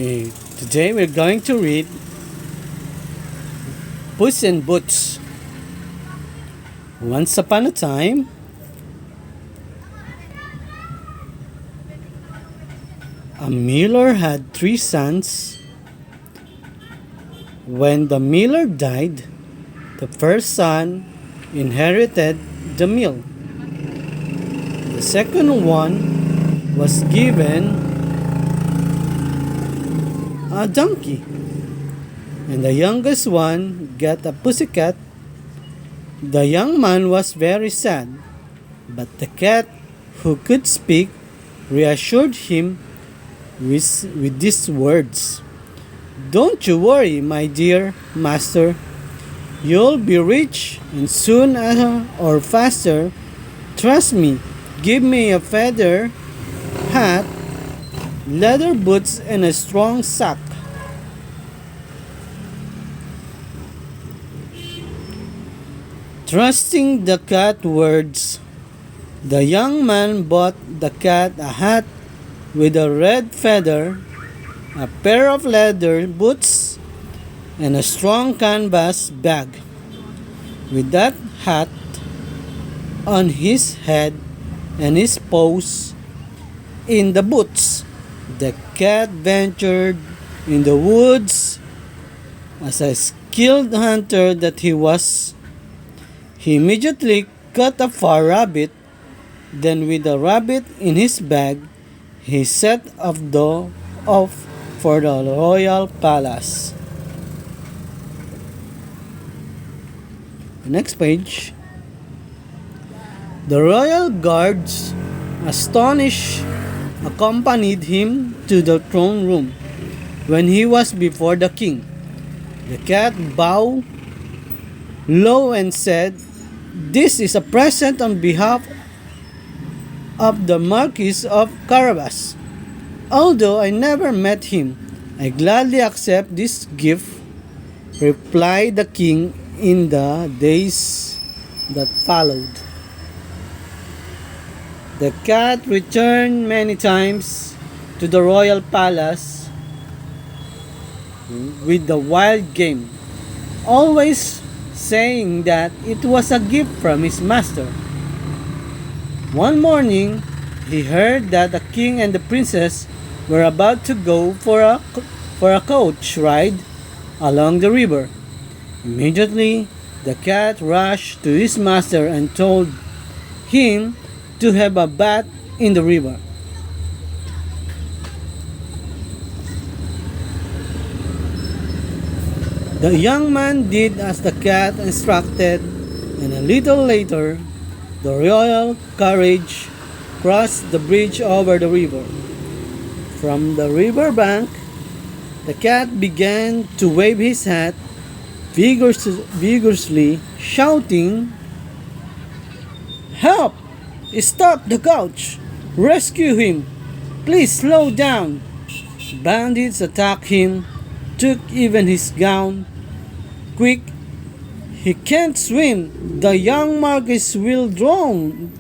Okay, today we're going to read Puss in Boots. Once upon a time, a miller had 3 sons. When the miller died, the first son inherited the mill. The second one was given a donkey, and the youngest one got a pussycat. The young man was very sad, but the cat, who could speak, reassured him with these words: "Don't you worry, my dear master. You'll be rich, and soon or faster. Trust me. Give me a feather hat, leather boots, and a strong sack." Trusting the cat words, the young man bought the cat a hat with a red feather, a pair of leather boots, and a strong canvas bag. With that hat on his head and his paws in the boots, the cat ventured in the woods. As a skilled hunter that he was, he immediately caught a far rabbit. Then, with the rabbit in his bag, he set off for the royal palace. The next page. The royal guards, astonished, accompanied him to the throne room. When he was before the king, the cat bowed low and said, "This is a present on behalf of the Marquis of Carabas. Although I never met him, I gladly accept this gift," replied the king. In the days that followed, the cat returned many times to the royal palace with the wild game, always saying that it was a gift from his master. One morning, he heard that the king and the princess were about to go for a coach ride along the river. Immediately, the cat rushed to his master and told him to have a bath in the river. The young man did as the cat instructed, and a little later, the royal carriage crossed the bridge over the river. From the river bank, the cat began to wave his hat vigorously, shouting, "Help! Stop the coach! Rescue him! Please slow down!" Bandits attacked him, took even his gown. "Quick! He can't swim! The young Marquis will drown!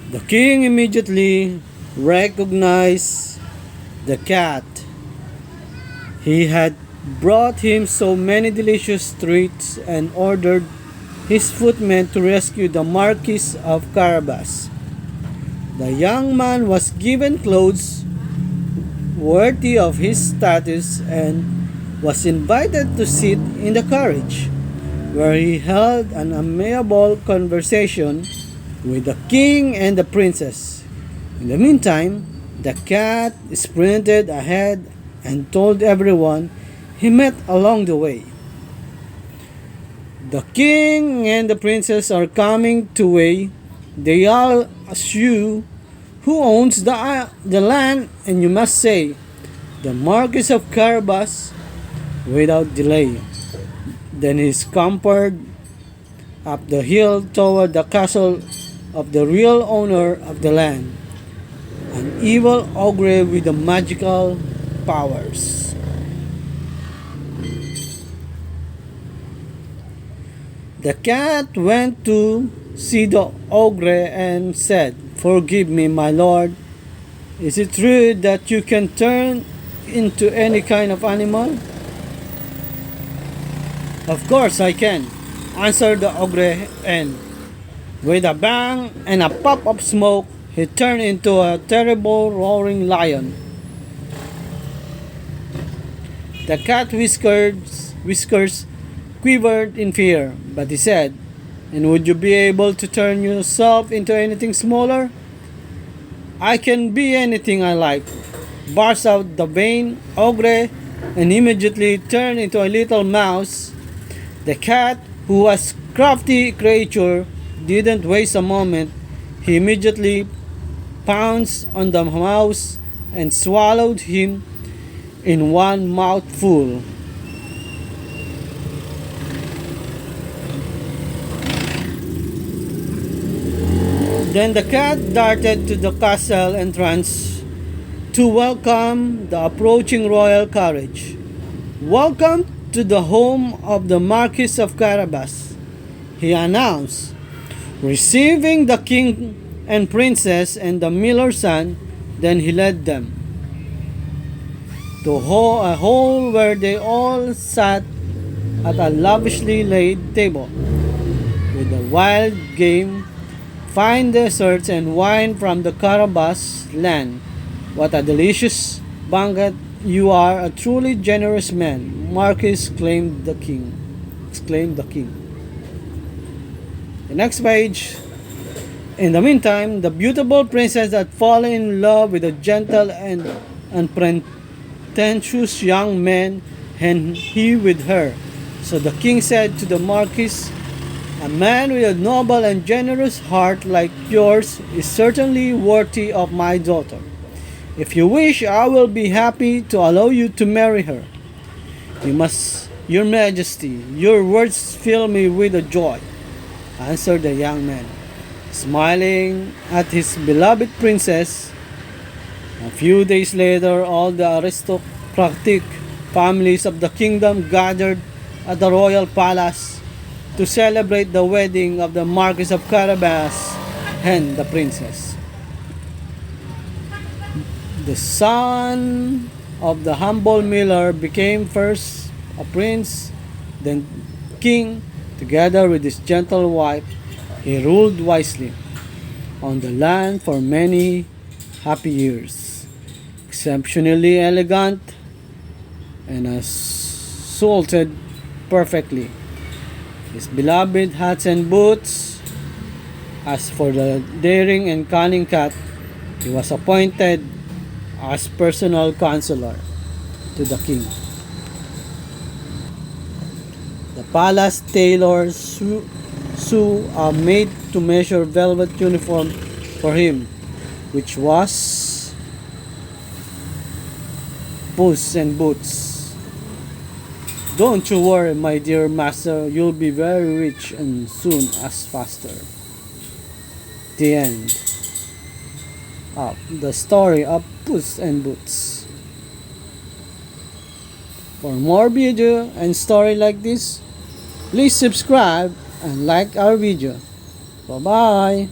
The king immediately recognized the cat. He had brought him so many delicious treats and ordered his footmen to rescue the Marquis of Carabas. The young man was given clothes worthy of his status and was invited to sit in the carriage, where he held an amiable conversation with the king and the princess. In the meantime, the cat sprinted ahead and told everyone he met along the way. "The king and the princess are coming to way. They all ask you who owns the land, and you must say, 'The Marquis of Carabas,' without delay." Then he scampered up the hill toward the castle of the real owner of the land, an evil ogre with the magical powers. The cat went to see the ogre and said, Forgive me, my lord. Is it true that you can turn into any kind of animal? Of course I can, answered the ogre, and with a bang and a puff of smoke, he turned into a terrible roaring lion. The cat whiskers quivered in fear, but he said, "And would you be able to turn yourself into anything smaller?" "I can be anything I like," burst out the vain ogre, and immediately turned into a little mouse. The cat, who was a crafty creature, didn't waste a moment. He immediately pounced on the mouse and swallowed him in one mouthful. Then the cat darted to the castle entrance to welcome the approaching royal carriage. "Welcome to the home of the Marquis of Carabas," he announced, receiving the king and princess and the miller's son. Then he led them to a hall where they all sat at a lavishly laid table, with the wild game, fine desserts, and wine from the Carabas land. "What a delicious banquet! You are a truly generous man," Marquis exclaimed the king. The next page. In the meantime, the beautiful princess had fallen in love with a gentle and unpretentious young man, and he with her. So the king said to the marquis, "A man with a noble and generous heart like yours is certainly worthy of my daughter. If you wish, I will be happy to allow you to marry her." Your majesty, your words fill me with a joy," answered the young man, smiling at his beloved princess. A few days later, all the aristocratic families of the kingdom gathered at the royal palace to celebrate the wedding of the Marquis of Carabas and the princess. The son of the humble miller became first a prince, then king. Together with his gentle wife, he ruled wisely on the land for many happy years. Exceptionally elegant and assaulted perfectly his beloved hats and boots. As for the daring and cunning cat, he was appointed as personal counselor to the king. The palace tailor sew a made-to-measure velvet uniform for him, which was Puss and Boots. "Don't you worry, my dear master, you'll be very rich and soon as faster." The end of the story of Puss and Boots. For more video and story like this, please subscribe and like our video. Bye-bye.